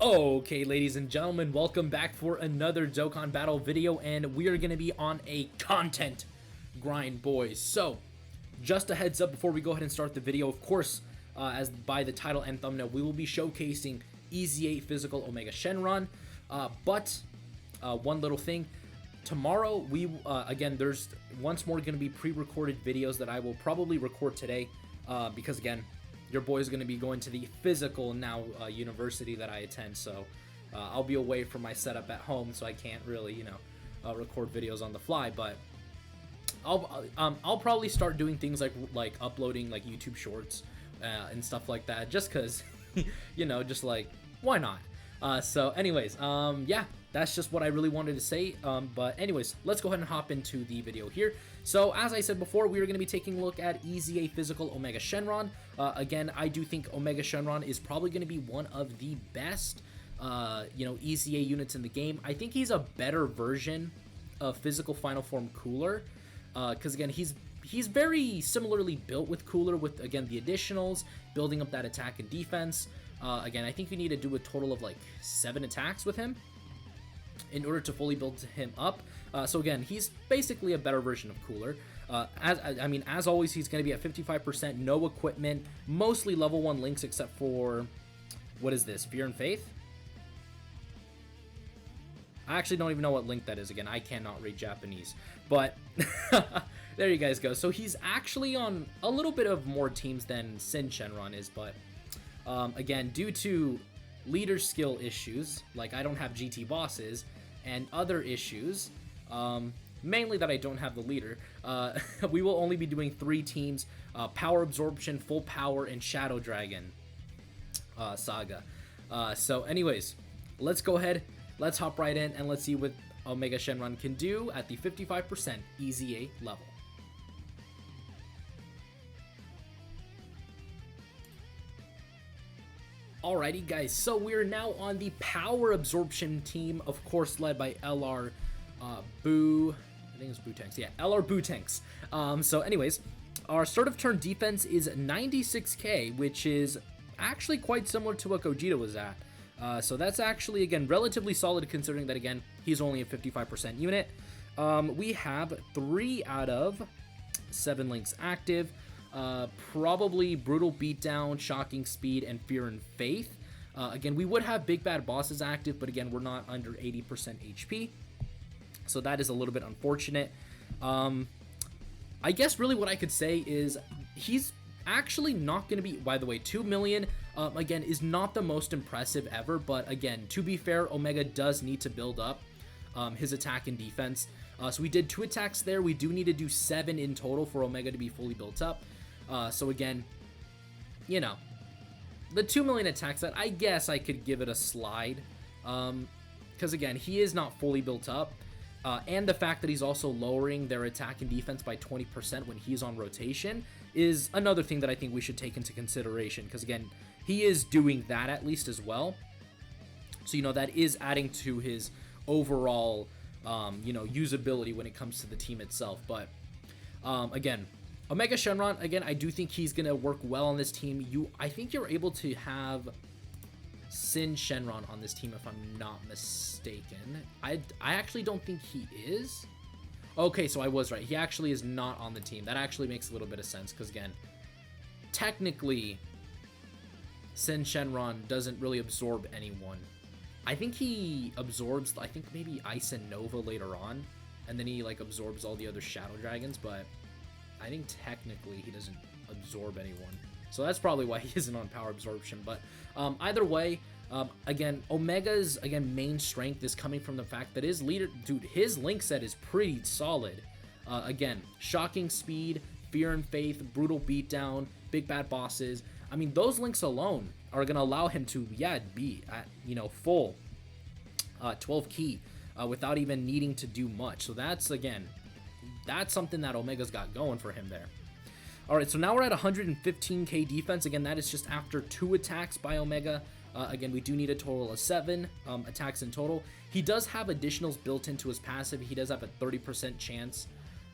Okay, ladies and gentlemen, welcome back for another Dokkan Battle video, and we are going to be on a content grind, boys. So, just a heads up before we go ahead and start the video, of course, as by the title and thumbnail, we will be showcasing EZ8 Physical Omega Shenron, but one little thing, tomorrow, again, there's once more going to be pre-recorded videos that I will probably record today, because again, your boy's going to be going to the physical now university that I attend, so I'll be away from my setup at home, so I can't really, record videos on the fly. But I'll probably start doing things like uploading like YouTube Shorts and stuff like that, just cause, just like why not? So anyways, yeah, that's just what I really wanted to say. But anyways, let's go ahead and hop into the video here. So as I said before, we are going to be taking a look at EZ8 Physical Omega Shenron. Again, I do think Omega Shenron is probably going to be one of the best, EZA units in the game. I think he's a better version of Physical Final Form Cooler, because again, he's very similarly built with Cooler, with again the additionals, building up that attack and defense. Again, I think you need to do a total of like 7 attacks with him in order to fully build him up. So again, he's basically a better version of Cooler. As always, he's going to be at 55%, no equipment, mostly level 1 links except for, what is this, Fear and Faith? I actually don't even know what link that is. Again, I cannot read Japanese, but there you guys go. So he's actually on a little bit of more teams than Sin Shenron is, but again, due to leader skill issues, like I don't have GT bosses, and other issues, mainly that I don't have the leader, we will only be doing 3 teams, Power Absorption, Full Power, and Shadow Dragon Saga. So anyways, let's go ahead, let's hop right in, and let's see what Omega Shenron can do at the 55% EZA level. Alrighty guys, so we're now on the Power Absorption team, of course led by LR Boo, I think it's Boo Tanks, yeah, LR Boo Tanks. So anyways, our start of turn defense is 96k, which is actually quite similar to what Gogeta was at. So that's actually, again, relatively solid considering that, again, he's only a 55% unit. We have 3 out of 7 links active. Probably Brutal Beatdown, Shocking Speed, and Fear and Faith. Again, we would have Big Bad Bosses active, but again, we're not under 80% HP. So that is a little bit unfortunate. I guess really what I could say is he's actually not going to be, by the way, 2 million, again, is not the most impressive ever, but again, to be fair, Omega does need to build up his attack and defense. So we did 2 attacks there. We do need to do 7 in total for Omega to be fully built up. So again, the 2 million attacks, that I guess I could give it a slide, because again, he is not fully built up, and the fact that he's also lowering their attack and defense by 20% when he's on rotation is another thing that I think we should take into consideration, because again, he is doing that at least as well. So that is adding to his overall usability when it comes to the team itself. But again, Omega Shenron, again, I do think he's gonna work well on this team. I think you're able to have Sin Shenron on this team if I'm not mistaken. I actually don't think he is. Okay, so I was right. He actually is not on the team. That actually makes a little bit of sense, because again, technically Sin Shenron doesn't really absorb anyone. I think he absorbs, I think maybe Ice and Nova later on, and then he like absorbs all the other Shadow Dragons, but I think technically he doesn't absorb anyone. So that's probably why he isn't on Power Absorption. But either way, again, Omega's main strength is coming from the fact that his leader, dude, his link set is pretty solid. Again, Shocking Speed, Fear and Faith, Brutal Beatdown, Big Bad Bosses. I mean, those links alone are going to allow him to, be at, full 12 key without even needing to do much. So that's, again, that's something that Omega's got going for him there. Alright, so now we're at 115k defense. Again, that is just after 2 attacks by Omega. Again, we do need a total of 7 attacks in total. He does have additionals built into his passive. He does have a 30% chance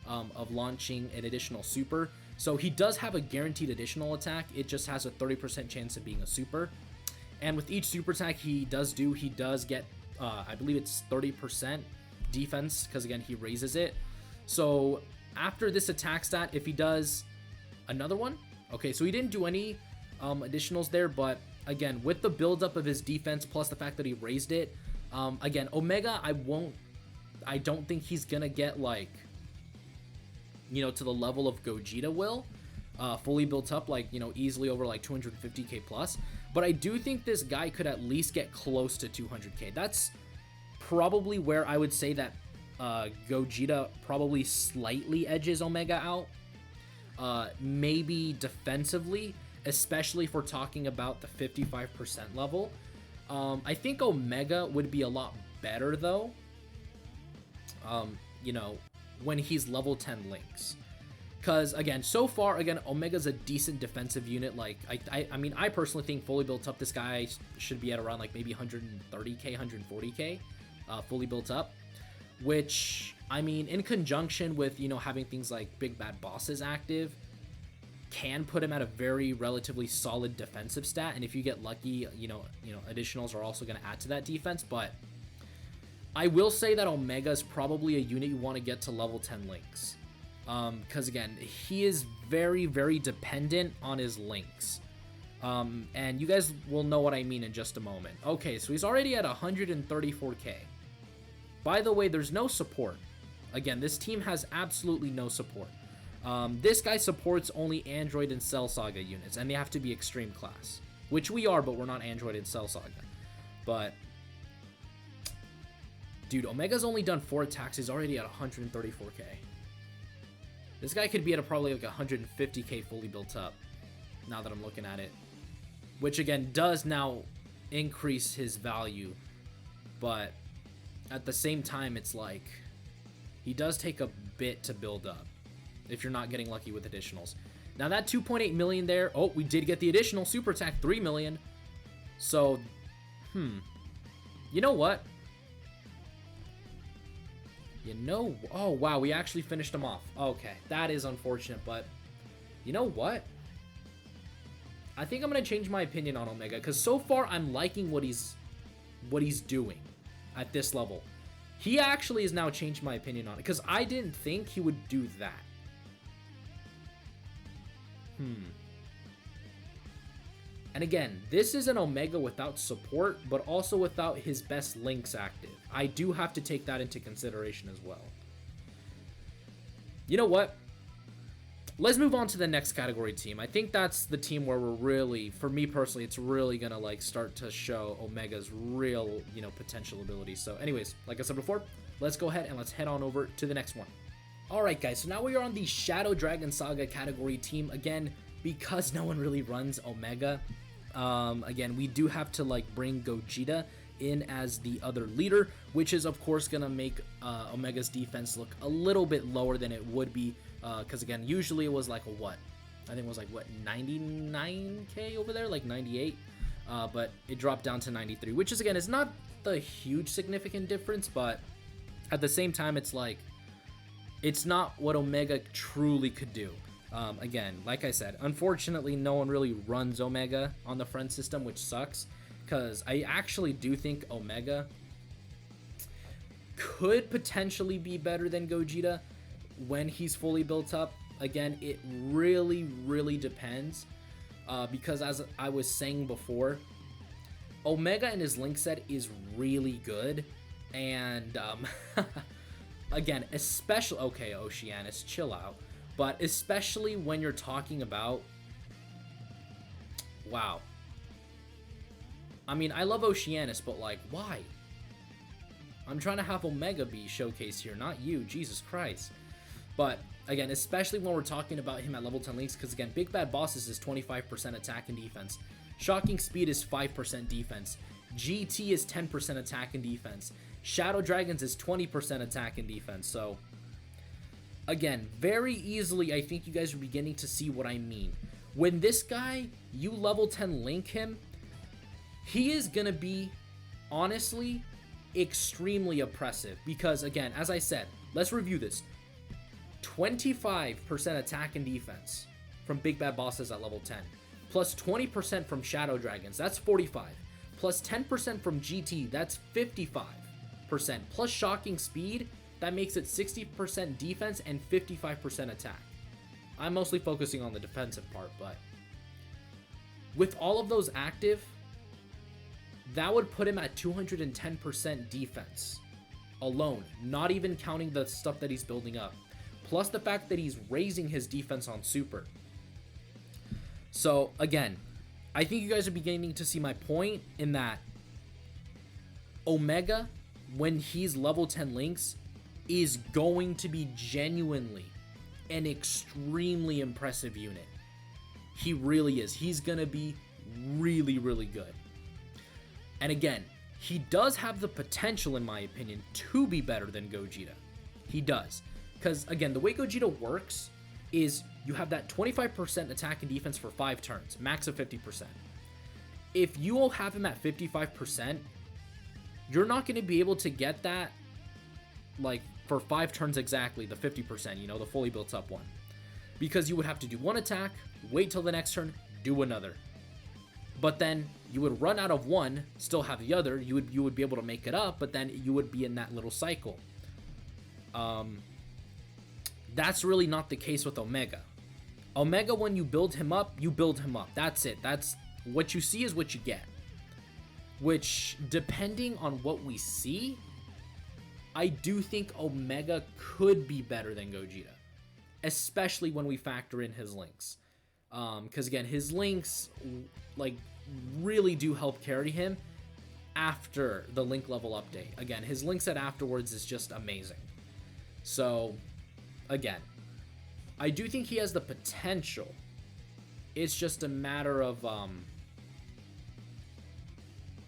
of launching an additional super. So he does have a guaranteed additional attack. It just has a 30% chance of being a super. And with each super attack he does get, I believe it's 30% defense, because again, he raises it. So after this attack stat, if he does another one, okay, so he didn't do any additionals there, but again, with the buildup of his defense plus the fact that he raised it, again, Omega, I don't think he's gonna get like, you know, to the level of Gogeta will, fully built up, like, you know, easily over like 250k plus. But I do think this guy could at least get close to 200k. That's probably where I would say that Gogeta probably slightly edges Omega out. Maybe defensively, especially if we're talking about the 55% level. I think Omega would be a lot better though, you know, when he's level 10 Lynx. Because again, so far, again, Omega's a decent defensive unit. Like, I mean, I personally think fully built up, this guy should be at around like maybe 130k, 140k, fully built up. Which, I mean, in conjunction with, you know, having things like Big Bad Bosses active, can put him at a very relatively solid defensive stat. And if you get lucky, you know, additionals are also going to add to that defense. But I will say that Omega is probably a unit you want to get to level 10 Lynx. Because again, he is very, very dependent on his links. And you guys will know what I mean in just a moment. Okay, so he's already at 134k. By the way, there's no support. Again, this team has absolutely no support. This guy supports only Android and Cell Saga units, and they have to be extreme class. Which we are, but we're not Android and Cell Saga. But dude, Omega's only done 4 attacks. He's already at 134k. This guy could be at probably like 150k fully built up, now that I'm looking at it. Which again, does now increase his value. But at the same time, it's like, he does take a bit to build up, if you're not getting lucky with additionals. Now that 2.8 million there, oh, we did get the additional super attack, 3 million. So, you know what? Oh wow, we actually finished him off. Okay, that is unfortunate, but you know what? I think I'm gonna change my opinion on Omega, because so far I'm liking what he's doing at this level. He actually has now changed my opinion on it, because I didn't think he would do that. And again, this is an Omega without support, but also without his best links active. I do have to take that into consideration as well. You know what? Let's move on to the next category team. I think that's the team where we're really, for me personally, it's really gonna like start to show Omega's real, you know, potential ability. So anyways, like I said before, let's go ahead and let's head on over to the next one. Alright guys, so now we are on the Shadow Dragon Saga category team. Again, because no one really runs Omega, again, we do have to like bring Gogeta in as the other leader, which is of course gonna make Omega's defense look a little bit lower than it would be, because again, usually it was like a what? I think it was like what, 99k over there, like 98, but it dropped down to 93, which is again, is not the huge significant difference, but at the same time, it's like, it's not what Omega truly could do. Again, like I said, unfortunately, no one really runs Omega on the friend system, which sucks, because I actually do think Omega could potentially be better than Gogeta when he's fully built up. Again, it really, really depends, because as I was saying before, Omega in his link set is really good, and again, especially, okay, Oceanus, chill out. But especially when you're talking about, wow. I mean, I love Oceanus, but like, why? I'm trying to have Omega be showcased here, not you, Jesus Christ. But again, especially when we're talking about him at level 10 links, because again, Big Bad Bosses is 25% attack and defense. Shocking Speed is 5% defense. GT is 10% attack and defense. Shadow Dragons is 20% attack and defense, so again, very easily, I think you guys are beginning to see what I mean. When this guy, you level 10 link him, he is going to be, honestly, extremely oppressive. Because, again, as I said, let's review this. 25% attack and defense from Big Bad Bosses at level 10. Plus 20% from Shadow Dragons. That's 45. plus 10% from GT, that's 55%. Plus shocking speed, that makes it 60% defense and 55% attack. I'm mostly focusing on the defensive part, but with all of those active, that would put him at 210% defense alone, not even counting the stuff that he's building up. Plus the fact that he's raising his defense on super. So again, I think you guys are beginning to see my point in that Omega, when he's level 10 Lynx, is going to be genuinely an extremely impressive unit. He really is. He's going to be really, really good. And again, he does have the potential, in my opinion, to be better than Gogeta. He does. Because, again, the way Gogeta works is you have that 25% attack and defense for 5 turns, max of 50%. If you all have him at 55%, you're not going to be able to get that, like, for 5 turns exactly, the 50%, you know, the fully built up one. Because you would have to do one attack, wait till the next turn, do another. But then you would run out of one, still have the other, you would be able to make it up, but then you would be in that little cycle. That's really not the case with Omega. Omega, when you build him up, you build him up. That's it. That's what you see is what you get. Which, depending on what we see, I do think Omega could be better than Gogeta. Especially when we factor in his links. Because again, his links, like, really do help carry him after the link level update. Again, his link set afterwards is just amazing. So, again, I do think he has the potential. It's just a matter of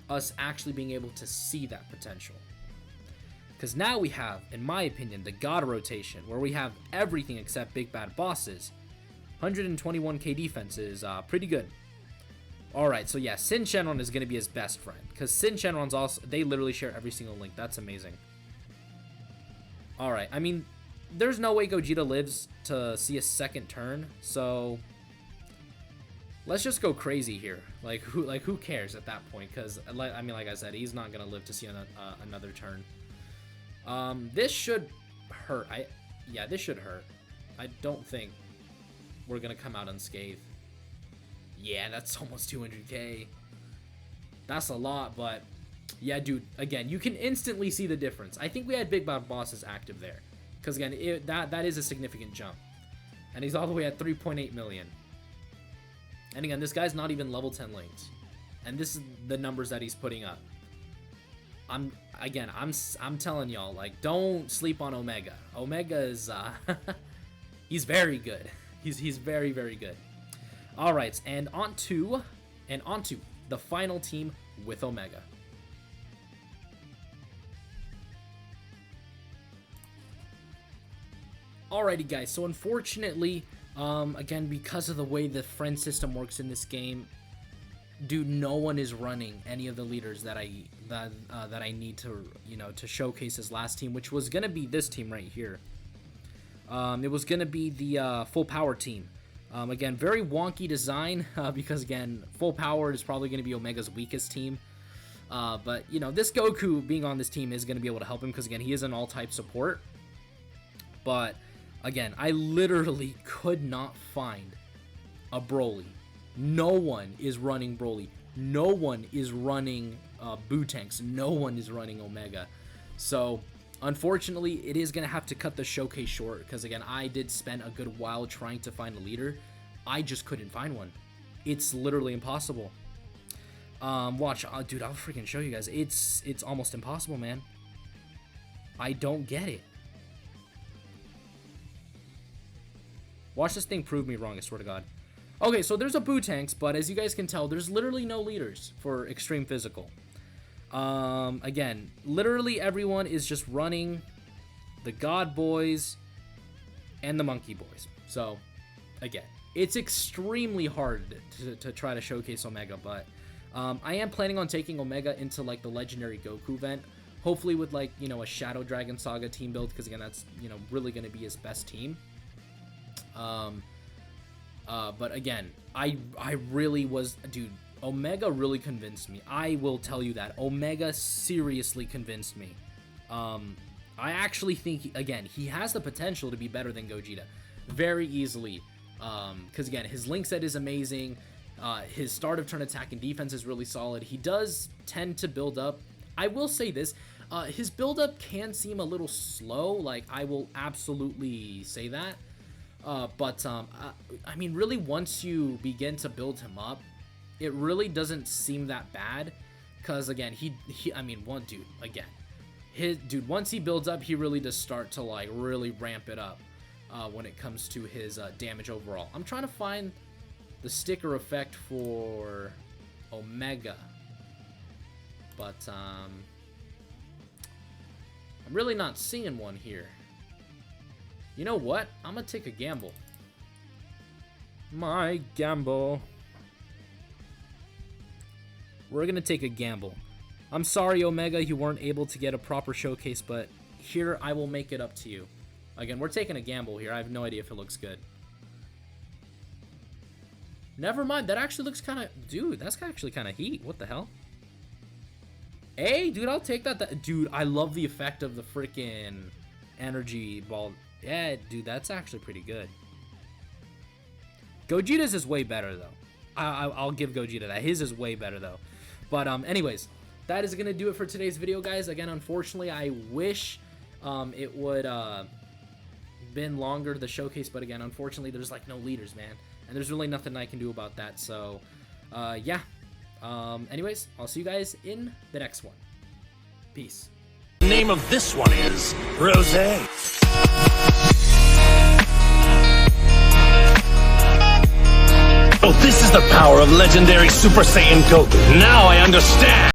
us actually being able to see that potential. Because now we have, in my opinion, the God rotation, where we have everything except big bad bosses. 121k defense is pretty good. Alright, so yeah, Sin Shenron is going to be his best friend. Because Sin Shenron's also, they literally share every single link. That's amazing. Alright, I mean, there's no way Gogeta lives to see a second turn, so let's just go crazy here. Like who cares at that point? Because I mean, like I said, he's not gonna live to see another turn. This should hurt. Yeah, this should hurt. I don't think we're gonna come out unscathed. Yeah, that's almost 200k. That's a lot, but yeah, dude. Again, you can instantly see the difference. I think we had big bad bosses active there. Because again, that is a significant jump. And he's all the way at 3.8 million. And again, this guy's not even level 10 links. And this is the numbers that he's putting up. I'm telling y'all, like, don't sleep on Omega. Omega is he's very good. He's very, very good. Alright, and on to the final team with Omega. Alrighty guys, so unfortunately, again, because of the way the friend system works in this game, dude, no one is running any of the leaders that I need to, you know, to showcase his last team, which was gonna be this team right here. It was gonna be the full power team. Again, very wonky design, because again, full power is probably gonna be Omega's weakest team. But you know, this Goku being on this team is gonna be able to help him because again, he is an all-type support. But again, I literally could not find a Broly. No one is running Broly. No one is running Bootanks. No one is running Omega. So, unfortunately, it is going to have to cut the showcase short because, again, I did spend a good while trying to find a leader. I just couldn't find one. It's literally impossible. Watch. Dude, I'll freaking show you guys. It's almost impossible, man. I don't get it. Watch this thing prove me wrong, I swear to God. Okay, so there's a Bootanks, but as you guys can tell, there's literally no leaders for Extreme Physical. Again, literally everyone is just running the God Boys and the Monkey Boys. So, again, it's extremely hard to try to showcase Omega, but I am planning on taking Omega into, like, the Legendary Goku event. Hopefully with, like, you know, a Shadow Dragon Saga team build, because, again, that's, you know, really going to be his best team. But again, I really was, dude, Omega really convinced me. I will tell you that. Omega seriously convinced me. I actually think, again, he has the potential to be better than Gogeta. Very easily. Because, again, his link set is amazing. His start of turn attack and defense is really solid. He does tend to build up. I will say this. His build up can seem a little slow. Like, I will absolutely say that. I mean, really, once you begin to build him up, it really doesn't seem that bad. Because, again, I mean, once he builds up, he really does start to, like, really ramp it up when it comes to his damage overall. I'm trying to find the sticker effect for Omega. But, I'm really not seeing one here. You know what? I'm gonna take a gamble. My gamble. We're gonna take a gamble. I'm sorry, Omega, you weren't able to get a proper showcase, but here I will make it up to you. Again, we're taking a gamble here. I have no idea if it looks good. Never mind. That actually looks kind of... Dude, that's actually kind of heat. What the hell? Hey, dude, I'll take that. Dude, I love the effect of the freaking energy ball. Yeah, dude, that's actually pretty good. Gogeta's is way better, though. I'll give Gogeta that. His is way better, though. But, anyways, that is going to do it for today's video, guys. Again, unfortunately, I wish it would been longer, the showcase. But, again, unfortunately, there's, like, no leaders, man. And there's really nothing I can do about that. So, yeah. Anyways, I'll see you guys in the next one. Peace. The name of this one is Rosé. Oh, this is the power of legendary Super Saiyan Goku. Now I understand.